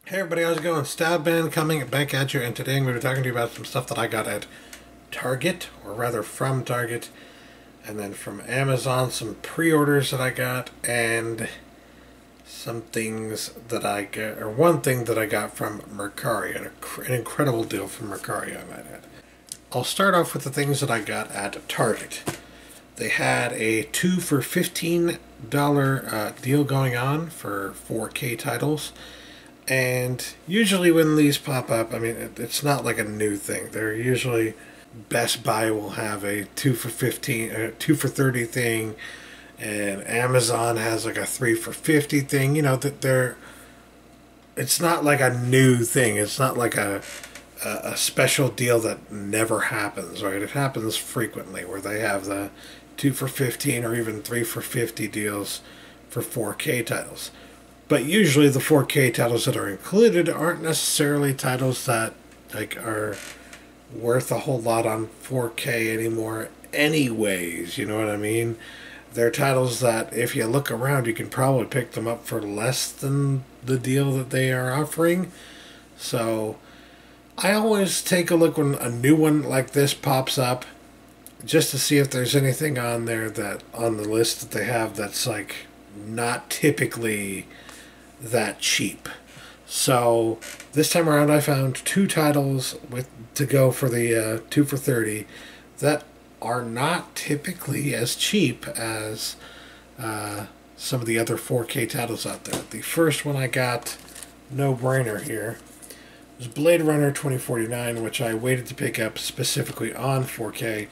Hey everybody, how's it going? Stabman coming back at you, and today I'm going to be talking to you about some stuff that I got at Target, or rather from Target, and then from Amazon, some pre-orders that I got, and some things that I got, or one thing that I got from Mercari, an incredible deal from Mercari I might add. I'll start off with the things that I got at Target. They had a 2 for $15 deal going on for 4K titles. And usually when these pop up, I mean, it's not like a new thing. They're usually, Best Buy will have a 2 for 15, 2 for 30 thing, and Amazon has like a 3 for 50 thing. You know, that it's not like a new thing. It's not like a special deal that never happens, right? It happens frequently where they have the 2 for 15 or even 3 for 50 deals for 4K titles. But usually the 4K titles that are included aren't necessarily titles that are worth a whole lot on 4K anymore anyways, you know what I mean? They're titles that if you look around you can probably pick them up for less than the deal that they are offering. So I always take a look when a new one like this pops up just to see if there's anything on there that on the list that they have that's like not typically that cheap. So this time around I found two titles to go for the 2 for 30 that are not typically as cheap as some of the other 4K titles out there. The first one I got, no brainer here, was Blade Runner 2049, which I waited to pick up specifically on 4K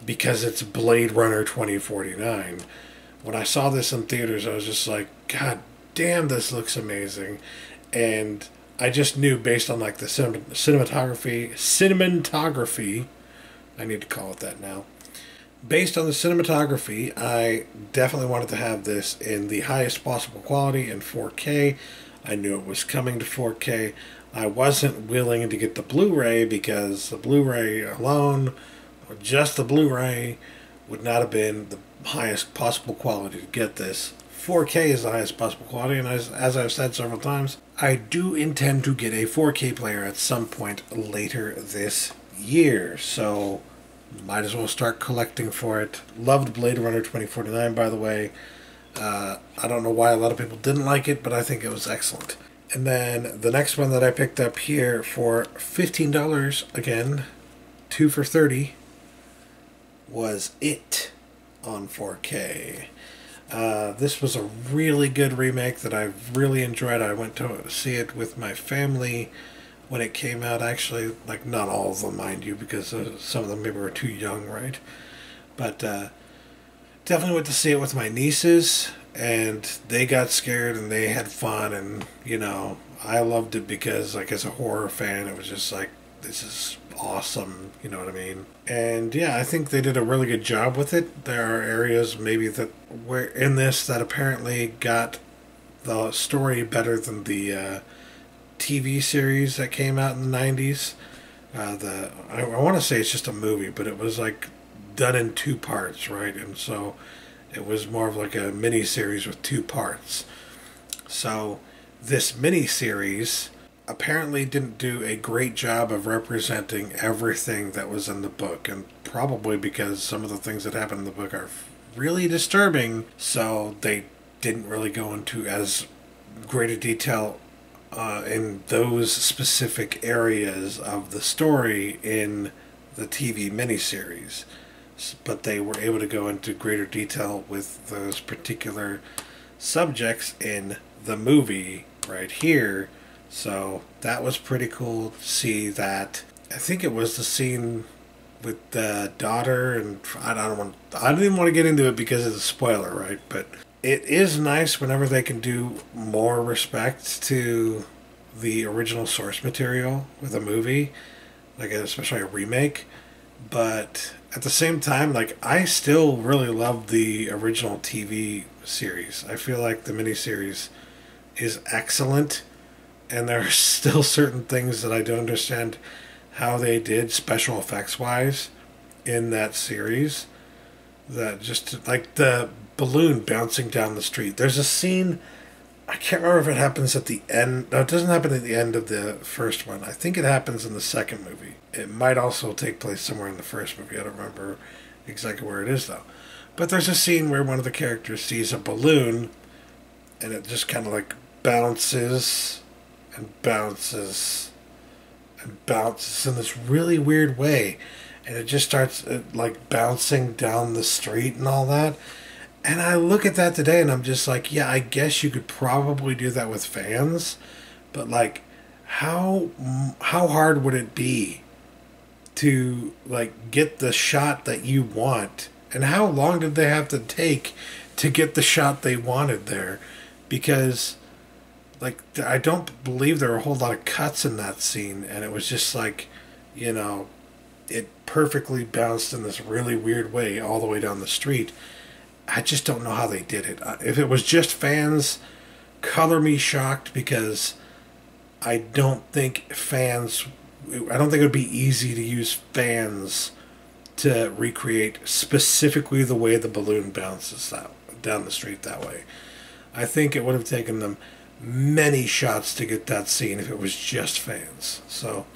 because it's Blade Runner 2049. When I saw this in theaters I was just like, God damn, this looks amazing. And I just knew based on like the cinematography, I need to call it that now. Based on the cinematography, I definitely wanted to have this in the highest possible quality in 4K. I knew it was coming to 4K. I wasn't willing to get the Blu-ray because the Blu-ray alone, or just the Blu-ray, would not have been the highest possible quality to get this. 4K is the highest possible quality, and as I've said several times, I do intend to get a 4K player at some point later this year, so might as well start collecting for it. Loved Blade Runner 2049, by the way. I don't know why a lot of people didn't like it, but I think it was excellent. And then the next one that I picked up here for $15, again, 2 for 30, was It on 4K. This was a really good remake that I really enjoyed. I went to see it with my family when it came out. Actually, like, not all of them, mind you, because some of them maybe were too young, right? But definitely went to see it with my nieces, and they got scared and they had fun, and you know, I loved it because, like, as a horror fan, it was just like, this is awesome, you know what I mean? And yeah, I think they did a really good job with it. There are areas maybe that were in this that apparently got the story better than the TV series that came out in the 90s. I want to say it's just a movie, but it was like done in 2 parts, right? And so it was more of like a mini series with 2 parts. So this mini series apparently didn't do a great job of representing everything that was in the book, and probably because some of the things that happen in the book are really disturbing, so they didn't really go into as great a detail in those specific areas of the story in the TV miniseries, but they were able to go into greater detail with those particular subjects in the movie right here. So that was pretty cool to see that. I think it was the scene with the daughter, and I don't even want to get into it because it's a spoiler, right? But it is nice whenever they can do more respect to the original source material with a movie, like especially a remake. But at the same time, like, I still really love the original TV series. I feel like the miniseries is excellent. And there are still certain things that I don't understand how they did special effects wise in that series. That just like the balloon bouncing down the street. There's a scene I can't remember if it happens at the end. No, it doesn't happen at the end of the first one. I think it happens in the second movie. It might also take place somewhere in the first movie. I don't remember exactly where it is, though. But there's a scene where one of the characters sees a balloon, and it just kind of like bounces and bounces and bounces in this really weird way. And it just starts like bouncing down the street and all that. And I look at that today and I'm just like, yeah, I guess you could probably do that with fans. But like, how hard would it be to like get the shot that you want? And how long did they have to take to get the shot they wanted there? Because like, I don't believe there were a whole lot of cuts in that scene, and it was just like, you know, it perfectly bounced in this really weird way all the way down the street. I just don't know how they did it. If it was just fans, color me shocked, because I don't think it would be easy to use fans to recreate specifically the way the balloon bounces down the street that way. I think it would have taken them many shots to get that scene if it was just fans. So,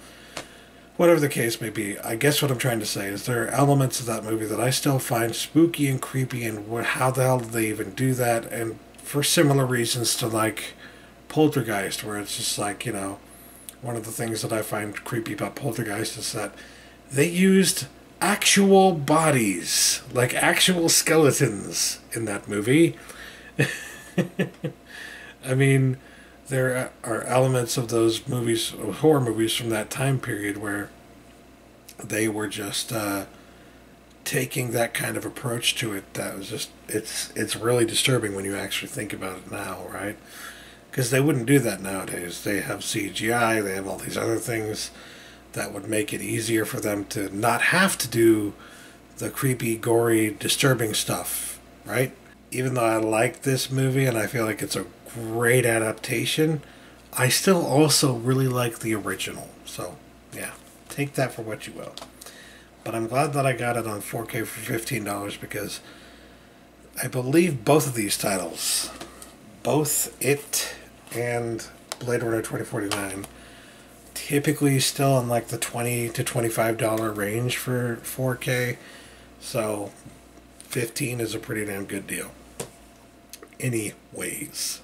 whatever the case may be, I guess what I'm trying to say is there are elements of that movie that I still find spooky and creepy, and how the hell did they even do that? And for similar reasons to like Poltergeist, where it's just like, you know, one of the things that I find creepy about Poltergeist is that they used actual bodies, like actual skeletons in that movie. I mean, there are elements of those movies, horror movies from that time period, where they were just taking that kind of approach to it. That was just, it's really disturbing when you actually think about it now, right? Because they wouldn't do that nowadays. They have CGI, they have all these other things that would make it easier for them to not have to do the creepy, gory, disturbing stuff, right? Even though I like this movie and I feel like it's a great adaptation, I still also really like the original. So, yeah, take that for what you will. But I'm glad that I got it on 4K for $15, because I believe both of these titles, both it and Blade Runner 2049, typically still in like the $20 to $25 range for 4K. So, 15 is a pretty damn good deal. Anyways,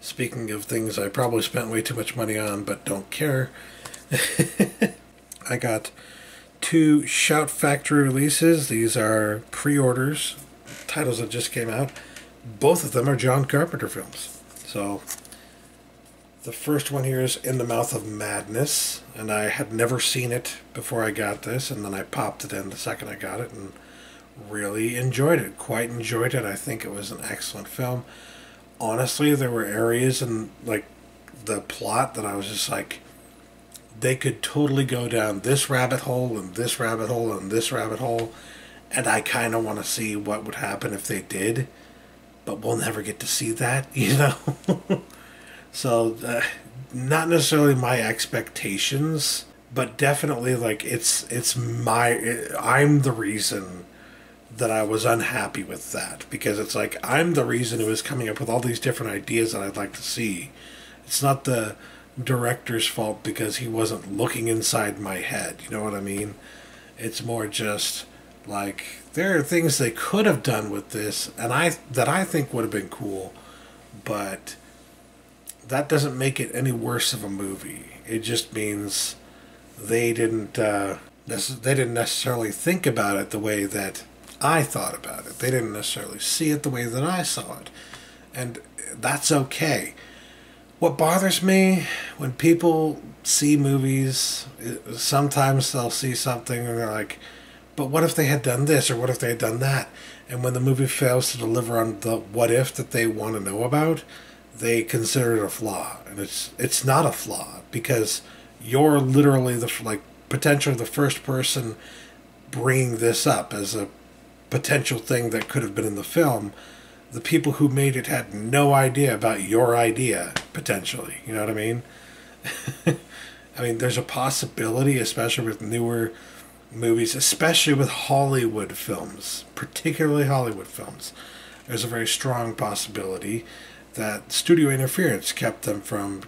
speaking of things I probably spent way too much money on but don't care, I got 2 Shout Factory releases. These are pre-orders, titles that just came out. Both of them are John Carpenter films. So, the first one here is In the Mouth of Madness, and I had never seen it before I got this, and then I popped it in the second I got it, and really enjoyed it. Quite enjoyed it. I think it was an excellent film. Honestly, there were areas in like the plot that I was just like, they could totally go down this rabbit hole and this rabbit hole and this rabbit hole, and I kind of want to see what would happen if they did, but we'll never get to see that, you know? So, not necessarily my expectations, but definitely like I'm the reason that I was unhappy with that, because it's like I'm the reason it was coming up with all these different ideas that I'd like to see. It's not the director's fault because he wasn't looking inside my head, you know what I mean? It's more just like there are things they could have done with this and I think would have been cool, but that doesn't make it any worse of a movie. It just means they didn't necessarily think about it the way that I thought about it. They didn't necessarily see it the way that I saw it. And that's okay. What bothers me when people see movies, sometimes they'll see something and they're like, but what if they had done this or what if they had done that? And when the movie fails to deliver on the what if that they want to know about, they consider it a flaw. And it's not a flaw, because you're literally potentially the first person bringing this up as a potential thing that could have been in the film. The people who made it had no idea about your idea, potentially. You know what I mean? I mean, there's a possibility, especially with newer movies, especially with Hollywood films, particularly Hollywood films. There's a very strong possibility that studio interference kept them from,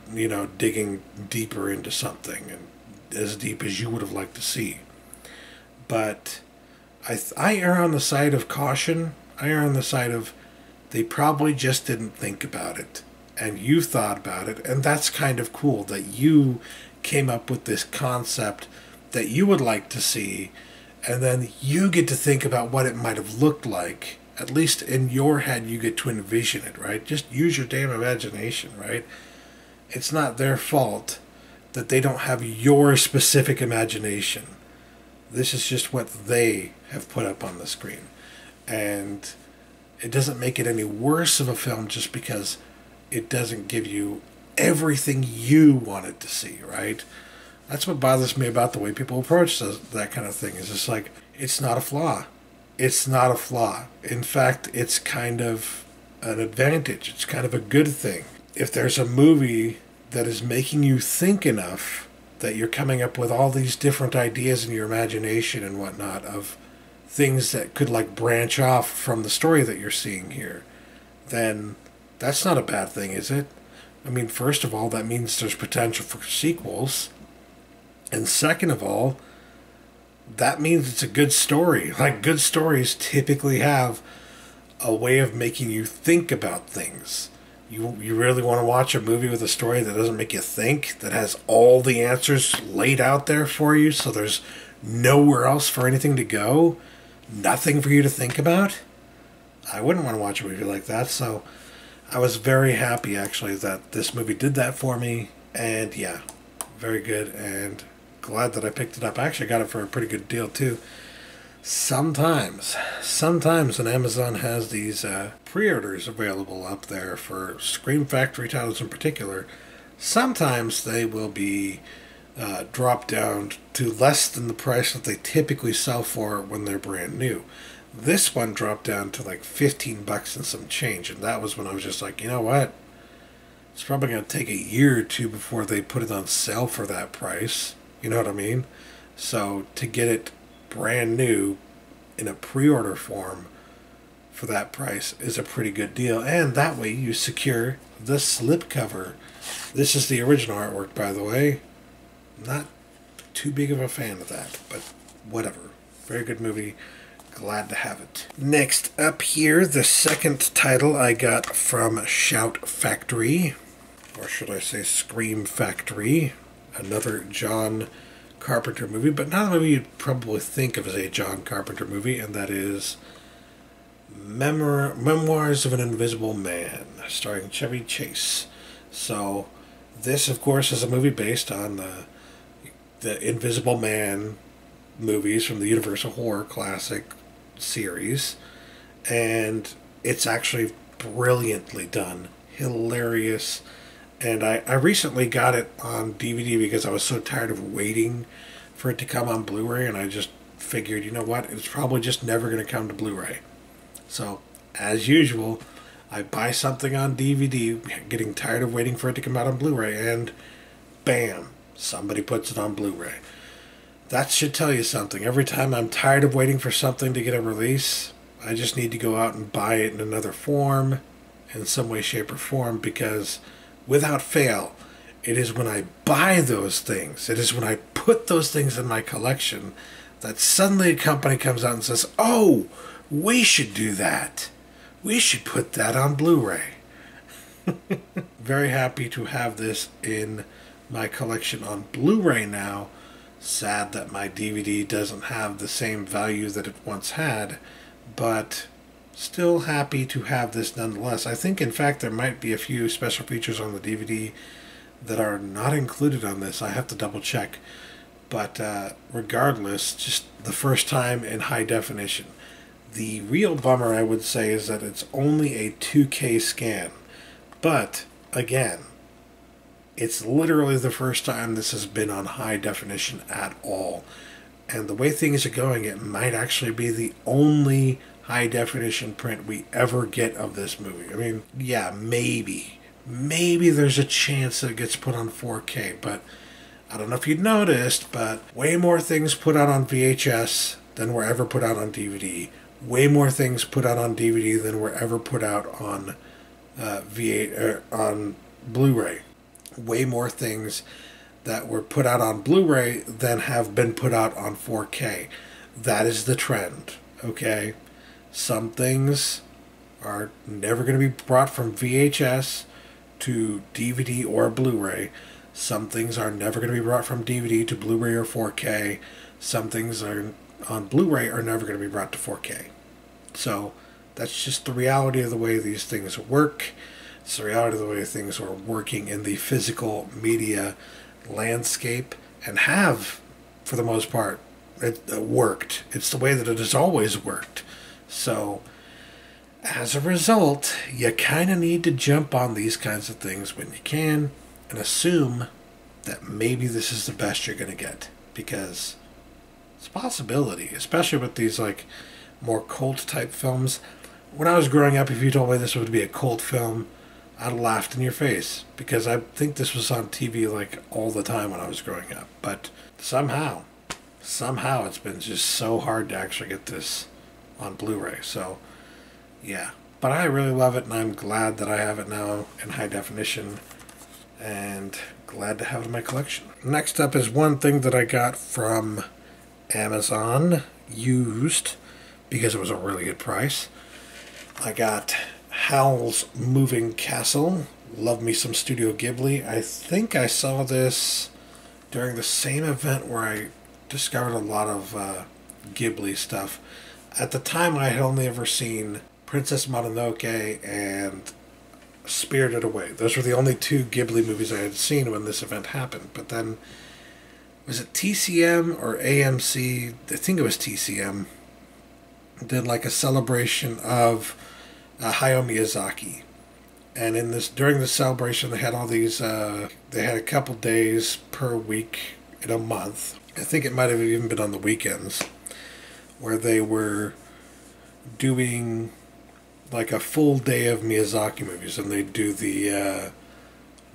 digging deeper into something, and as deep as you would have liked to see. But I err on the side of caution. I err on the side of they probably just didn't think about it. And you thought about it. And that's kind of cool that you came up with this concept that you would like to see. And then you get to think about what it might have looked like. At least in your head, you get to envision it, right? Just use your damn imagination, right? It's not their fault that they don't have your specific imagination. This is just what they have put up on the screen. And it doesn't make it any worse of a film just because it doesn't give you everything you wanted to see, right? That's what bothers me about the way people approach that kind of thing. Is just like, it's not a flaw. It's not a flaw. In fact, it's kind of an advantage. It's kind of a good thing. If there's a movie that is making you think enough that you're coming up with all these different ideas in your imagination and whatnot of things that could like branch off from the story that you're seeing here, then that's not a bad thing, is it? I mean, first of all, that means there's potential for sequels. And second of all, that means it's a good story. Like, good stories typically have a way of making you think about things. You really want to watch a movie with a story that doesn't make you think, that has all the answers laid out there for you, so there's nowhere else for anything to go, nothing for you to think about? I wouldn't want to watch a movie like that, so I was very happy, actually, that this movie did that for me, and yeah, very good, and glad that I picked it up. I actually got it for a pretty good deal, too. Sometimes when Amazon has these pre-orders available up there for Scream Factory titles in particular, sometimes they will be dropped down to less than the price that they typically sell for when they're brand new. This one dropped down to like $15 and some change, and that was when I was just like, you know what? It's probably going to take a year or two before they put it on sale for that price. You know what I mean? So to get it brand new in a pre-order form for that price is a pretty good deal, and that way you secure the slipcover. This is the original artwork, by the way. Not too big of a fan of that, but whatever. Very good movie. Glad to have it. Next up here, the second title I got from Shout Factory, or should I say Scream Factory, another John Carpenter movie, but not a movie you'd probably think of as a John Carpenter movie, and that is Memoirs of an Invisible Man, starring Chevy Chase. So this, of course, is a movie based on the Invisible Man movies from the Universal Horror Classic series, and it's actually brilliantly done, hilarious. And I recently got it on DVD because I was so tired of waiting for it to come on Blu-ray, and I just figured, you know what, it's probably just never going to come to Blu-ray. So, as usual, I buy something on DVD, getting tired of waiting for it to come out on Blu-ray, and bam, somebody puts it on Blu-ray. That should tell you something. Every time I'm tired of waiting for something to get a release, I just need to go out and buy it in another form, in some way, shape, or form, because without fail, it is when I buy those things, it is when I put those things in my collection, that suddenly a company comes out and says, oh, we should do that. We should put that on Blu-ray. Very happy to have this in my collection on Blu-ray now. Sad that my DVD doesn't have the same value that it once had, but still happy to have this nonetheless. I think, in fact, there might be a few special features on the DVD that are not included on this. I have to double check. But regardless, just the first time in high definition. The real bummer, I would say, is that it's only a 2K scan. But, again, it's literally the first time this has been on high definition at all. And the way things are going, it might actually be the only high definition print we ever get of this movie. I mean, yeah, maybe there's a chance that it gets put on 4K, but I don't know if you'd noticed, but way more things put out on VHS than were ever put out on DVD. Way more things put out on DVD than were ever put out on V8 on Blu-ray. Way more things that were put out on Blu-ray than have been put out on 4K. That is the trend, okay? Some things are never going to be brought from VHS to DVD or Blu-ray. Some things are never going to be brought from DVD to Blu-ray or 4K. Some things are on Blu-ray are never going to be brought to 4K. So that's just the reality of the way these things work. It's the reality of the way things are working in the physical media landscape, and have, for the most part, it worked. It's the way that it has always worked. So as a result, you kind of need to jump on these kinds of things when you can and assume that maybe this is the best you're going to get, because it's a possibility, especially with these like more cult type films. When I was growing up, if you told me this would be a cult film, I'd have laughed in your face, because I think this was on TV like all the time when I was growing up. But somehow it's been just so hard to actually get this on Blu-ray. So yeah, but I really love it, and I'm glad that I have it now in high definition, and glad to have it in my collection. Next up is one thing that I got from Amazon used because it was a really good price. I got Howl's Moving Castle. Love me some Studio Ghibli. I think I saw this during the same event where I discovered a lot of Ghibli stuff. At the time, I had only ever seen Princess Mononoke and Spirited Away. Those were the only two Ghibli movies I had seen when this event happened. But then, was it TCM or AMC? I think it was TCM. Did like a celebration of Hayao Miyazaki. And in this, during the celebration, they had all these, they had a couple days per week in a month. I think it might have even been on the weekends, where they were doing like a full day of Miyazaki movies, and they'd do the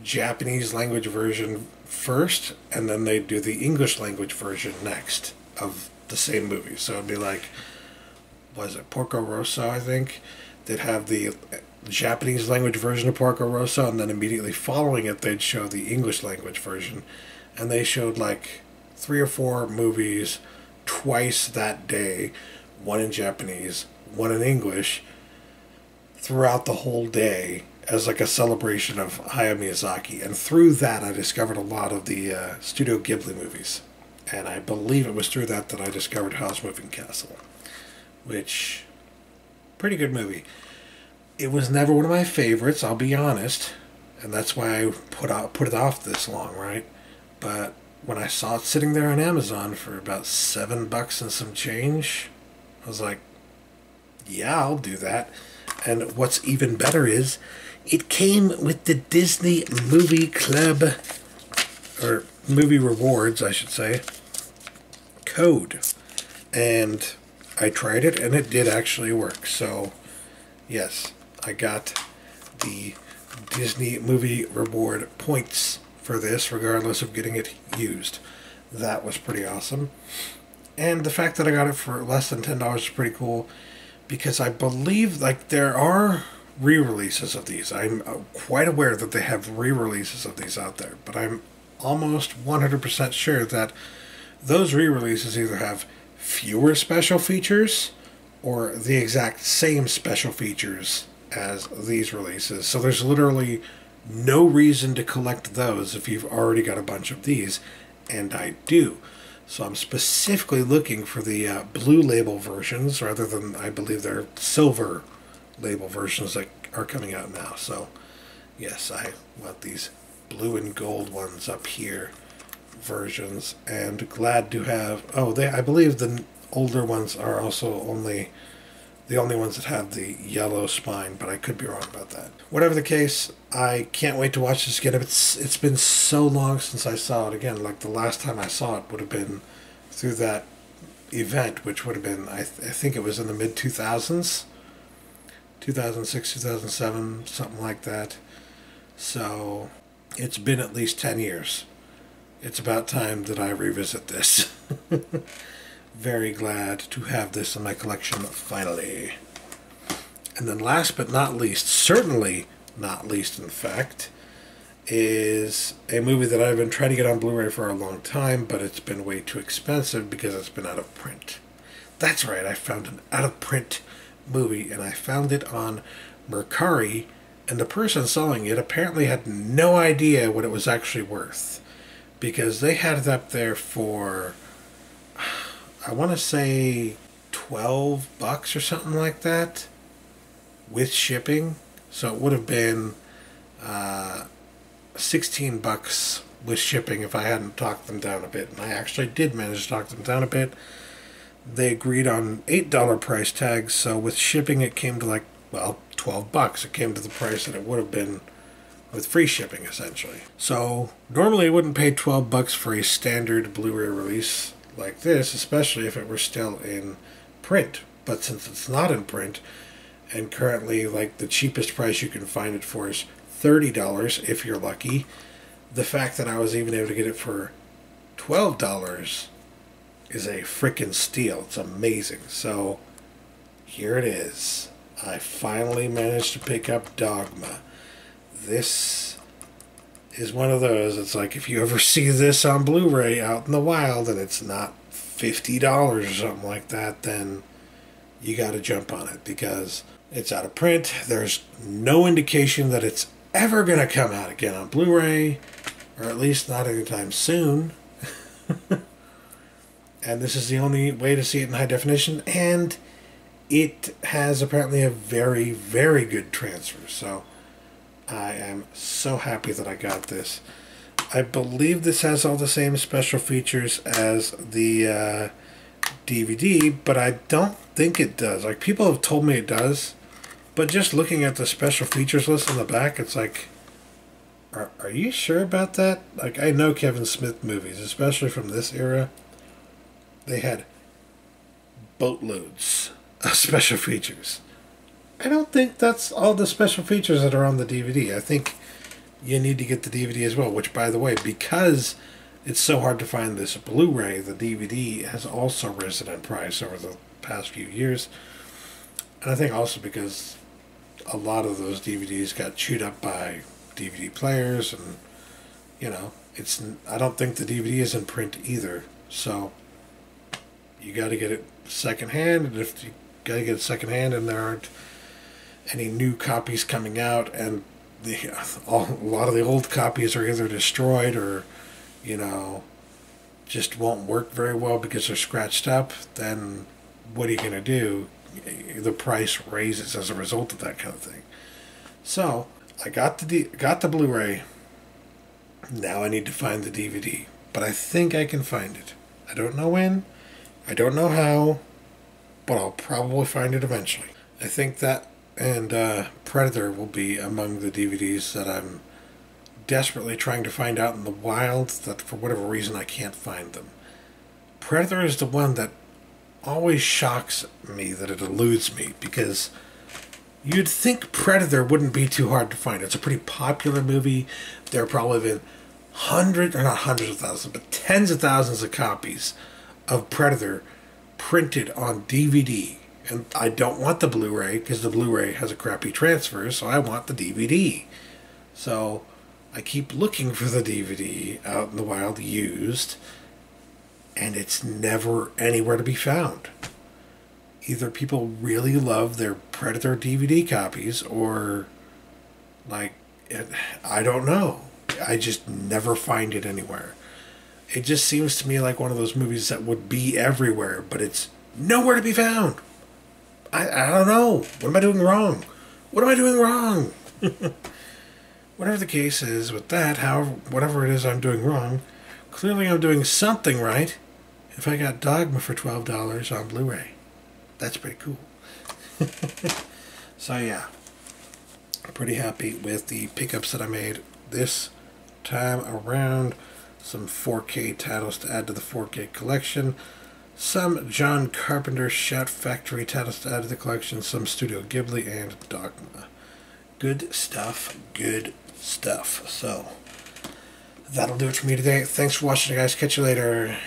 Japanese language version first, and then they'd do the English language version next of the same movie. So it'd be like, was it Porco Rosso, I think? They'd have the Japanese language version of Porco Rosso, and then immediately following it, they'd show the English language version. And they showed like 3 or 4 movies twice that day, one in Japanese, one in English, throughout the whole day as like a celebration of Hayao Miyazaki. And through that, I discovered a lot of the Studio Ghibli movies. And I believe it was through that that I discovered Howl's Moving Castle, which, pretty good movie. It was never one of my favorites, I'll be honest, and that's why I put it off this long, right? But when I saw it sitting there on Amazon for about $7 and some change, I was like, yeah, I'll do that. And what's even better is, it came with the Disney Movie Club, or Movie Rewards, I should say, code. And I tried it, and it did actually work. So, yes, I got the Disney Movie Reward points for this, regardless of getting it used. That was pretty awesome. And the fact that I got it for less than $10 is pretty cool, because I believe like there are re-releases of these. I'm quite aware that they have re-releases of these out there, but I'm almost 100% sure that those re-releases either have fewer special features or the exact same special features as these releases. So there's literally no reason to collect those if you've already got a bunch of these, and I do. So I'm specifically looking for the blue label versions, rather than, I believe they're silver label versions that are coming out now. So yes, I want these blue and gold ones up here versions, and glad to have, I believe the older ones are also the only ones that have the yellow spine, but I could be wrong about that. Whatever the case, I can't wait to watch this again. It's been so long since I saw it again. Like the last time I saw it would have been through that event, which would have been, I think it was in the mid-2000s, 2006, 2007, something like that. So it's been at least 10 years. It's about time that I revisit this. Very glad to have this in my collection finally. And then last but not least, certainly not least in fact, is a movie that I've been trying to get on Blu-ray for a long time, but it's been way too expensive because it's been out of print. That's right, I found an out-of-print movie, and I found it on Mercari, and the person selling it apparently had no idea what it was actually worth, because they had it up there for, I want to say, $12 or something like that, with shipping. So it would have been $16 with shipping if I hadn't talked them down a bit. And I actually did manage to talk them down a bit. They agreed on $8 price tags, so with shipping it came to like, well, $12. It came to the price that it would have been with free shipping, essentially. So normally I wouldn't pay $12 for a standard Blu-ray release like this, especially if it were still in print. But since it's not in print, and currently like the cheapest price you can find it for is $30 if you're lucky, the fact that I was even able to get it for $12 is a frickin' steal. It's amazing. So here it is. I finally managed to pick up Dogma. This is one of those, it's like if you ever see this on Blu-ray out in the wild and it's not $50 or something like that, then you got to jump on it because it's out of print. There's no indication that it's ever going to come out again on Blu-ray, or at least not anytime soon. And this is the only way to see it in high definition, and it has apparently a very, very good transfer. So I am so happy that I got this. I believe this has all the same special features as the DVD, but I don't think it does. Like, people have told me it does, but just looking at the special features list on the back, it's like, are you sure about that? Like, I know Kevin Smith movies, especially from this era, they had boatloads of special features. I don't think that's all the special features that are on the DVD. I think you need to get the DVD as well, which, by the way, because it's so hard to find this Blu-ray, the DVD has also risen in price over the past few years. And I think also because a lot of those DVDs got chewed up by DVD players, and, you know, I don't think the DVD is in print either. So you got to get it secondhand, and if you got to get it secondhand and there aren't any new copies coming out, and a lot of the old copies are either destroyed or, you know, just won't work very well because they're scratched up, then what are you going to do? The price raises as a result of that kind of thing. So I got the Blu-ray. Now I need to find the DVD, but I think I can find it. I don't know when, I don't know how, but I'll probably find it eventually. I think that and Predator will be among the DVDs that I'm desperately trying to find out in the wild, that for whatever reason I can't find them. Predator is the one that always shocks me, that it eludes me, because you'd think Predator wouldn't be too hard to find. It's a pretty popular movie. There have probably been not hundreds of thousands, but tens of thousands of copies of Predator printed on DVD. And I don't want the Blu-ray because the Blu-ray has a crappy transfer, so I want the DVD. So I keep looking for the DVD out in the wild used, and it's never anywhere to be found. Either people really love their Predator DVD copies, or, like, I don't know. I just never find it anywhere. It just seems to me like one of those movies that would be everywhere, but it's nowhere to be found. I don't know. What am I doing wrong? What am I doing wrong? Whatever the case is with that, whatever it is I'm doing wrong, clearly I'm doing something right if I got Dogma for $12 on Blu-ray. That's pretty cool. So yeah, I'm pretty happy with the pickups that I made this time around. Some 4K titles to add to the 4K collection. Some John Carpenter Shout Factory titles to add to the collection. Some Studio Ghibli and Dogma. Good stuff. Good stuff. So that'll do it for me today. Thanks for watching, guys. Catch you later.